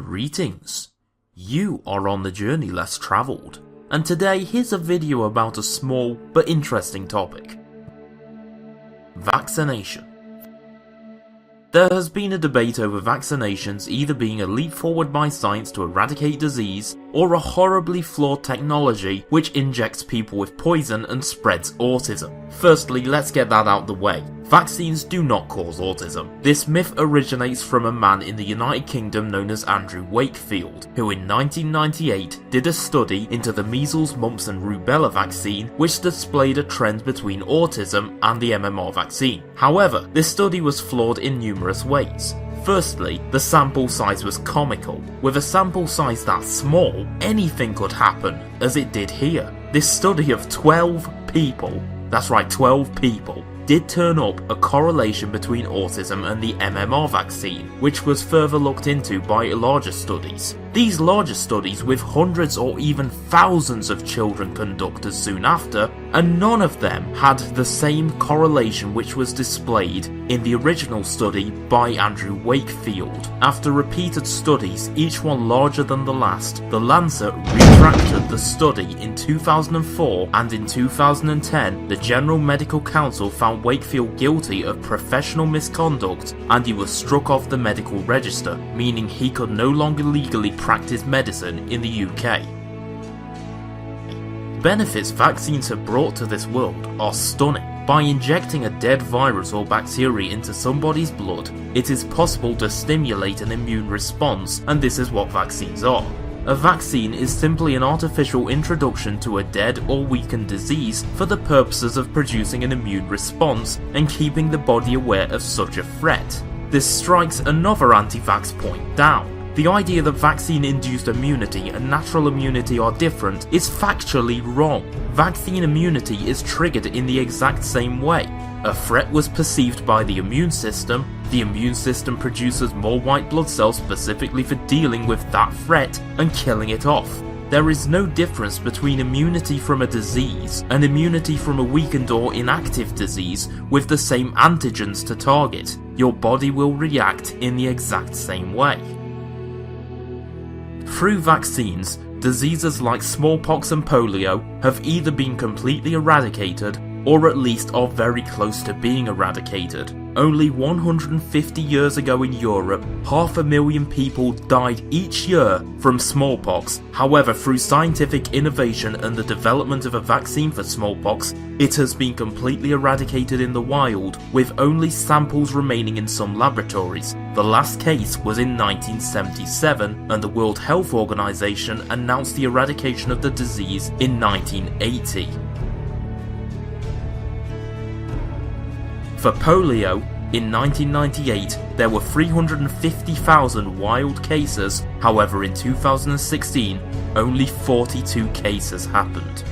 Greetings! You are on the journey less travelled, and today here's a video about a small but interesting topic. Vaccination. There has been a debate over vaccinations either being a leap forward by science to eradicate disease, or a horribly flawed technology which injects people with poison and spreads autism. Firstly, let's get that out the way. Vaccines do not cause autism. This myth originates from a man in the United Kingdom known as Andrew Wakefield, who in 1998 did a study into the measles, mumps and rubella vaccine, which displayed a trend between autism and the MMR vaccine. However, this study was flawed in numerous ways. Firstly, the sample size was comical. With a sample size that small, anything could happen, as it did here. This study of 12 people, that's right, 12 people, did turn up a correlation between autism and the MMR vaccine, which was further looked into by larger studies. These larger studies, with hundreds or even thousands of children conducted soon after, and none of them had the same correlation which was displayed in the original study by Andrew Wakefield. After repeated studies, each one larger than the last, The Lancet retracted the study in 2004, and in 2010 the General Medical Council found Wakefield guilty of professional misconduct and he was struck off the medical register, meaning he could no longer legally practice medicine in the UK. Benefits vaccines have brought to this world are stunning. By injecting a dead virus or bacteria into somebody's blood, it is possible to stimulate an immune response, and this is what vaccines are. A vaccine is simply an artificial introduction to a dead or weakened disease for the purposes of producing an immune response and keeping the body aware of such a threat. This strikes another anti-vax point down. The idea that vaccine-induced immunity and natural immunity are different is factually wrong. Vaccine immunity is triggered in the exact same way. A threat was perceived by the immune system produces more white blood cells specifically for dealing with that threat and killing it off. There is no difference between immunity from a disease and immunity from a weakened or inactive disease with the same antigens to target. Your body will react in the exact same way. Through vaccines, diseases like smallpox and polio have either been completely eradicated or at least are very close to being eradicated. Only 150 years ago in Europe, 500,000 people died each year from smallpox. However, through scientific innovation and the development of a vaccine for smallpox, it has been completely eradicated in the wild, with only samples remaining in some laboratories. The last case was in 1977, and the World Health Organization announced the eradication of the disease in 1980. For polio, in 1998 there were 350,000 wild cases, however in 2016 only 42 cases happened.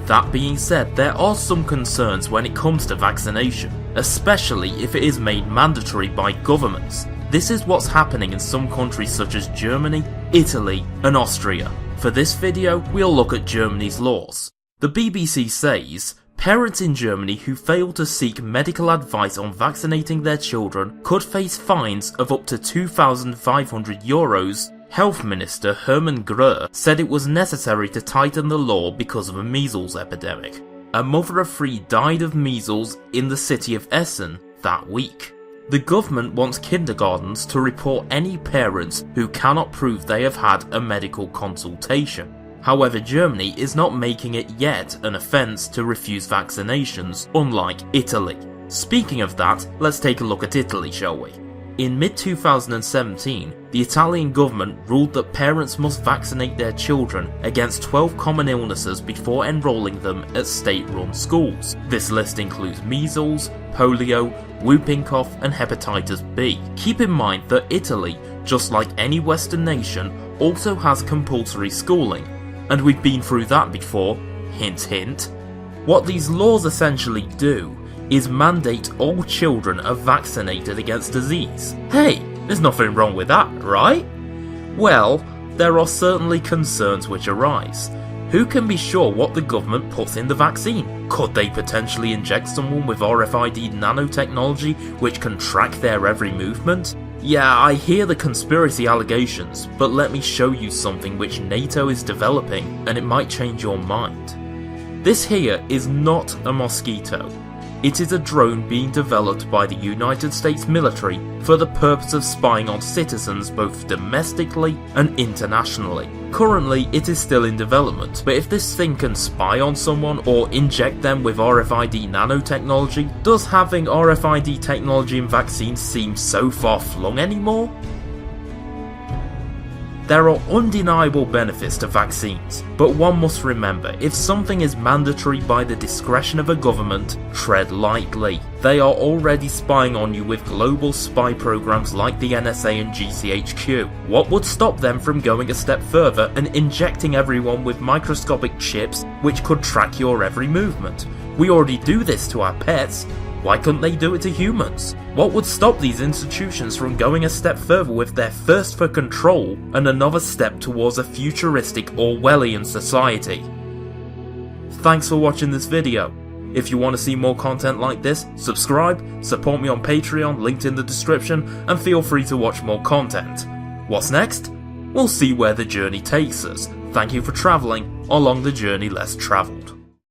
That being said, there are some concerns when it comes to vaccination, especially if it is made mandatory by governments. This is what's happening in some countries such as Germany, Italy and Austria. For this video, we'll look at Germany's laws. The BBC says, parents in Germany who fail to seek medical advice on vaccinating their children could face fines of up to 2,500 euros. Health Minister Hermann Gröhr said it was necessary to tighten the law because of a measles epidemic. A mother of 3 died of measles in the city of Essen that week. The government wants kindergartens to report any parents who cannot prove they have had a medical consultation. However, Germany is not making it yet an offence to refuse vaccinations, unlike Italy. Speaking of that, let's take a look at Italy, shall we? In mid-2017, the Italian government ruled that parents must vaccinate their children against 12 common illnesses before enrolling them at state-run schools. This list includes measles, polio, whooping cough and hepatitis B. Keep in mind that Italy, just like any Western nation, also has compulsory schooling. And we've been through that before, hint hint. What these laws essentially do is mandate all children are vaccinated against disease. Hey, there's nothing wrong with that, right? Well, there are certainly concerns which arise. Who can be sure what the government puts in the vaccine? Could they potentially inject someone with RFID nanotechnology which can track their every movement? Yeah, I hear the conspiracy allegations, but let me show you something which NATO is developing and it might change your mind. This here is not a mosquito. It is a drone being developed by the United States military for the purpose of spying on citizens both domestically and internationally. Currently, it is still in development, but if this thing can spy on someone or inject them with RFID nanotechnology, does having RFID technology in vaccines seem so far-flung anymore? There are undeniable benefits to vaccines, but one must remember, if something is mandatory by the discretion of a government, tread lightly. They are already spying on you with global spy programs like the NSA and GCHQ. What would stop them from going a step further and injecting everyone with microscopic chips which could track your every movement? We already do this to our pets. Why couldn't they do it to humans? What would stop these institutions from going a step further with their thirst for control and another step towards a futuristic Orwellian society? Thanks for watching this video. If you want to see more content like this, subscribe, support me on Patreon, linked in the description, and feel free to watch more content. What's next? We'll see where the journey takes us. Thank you for travelling along the journey less travelled.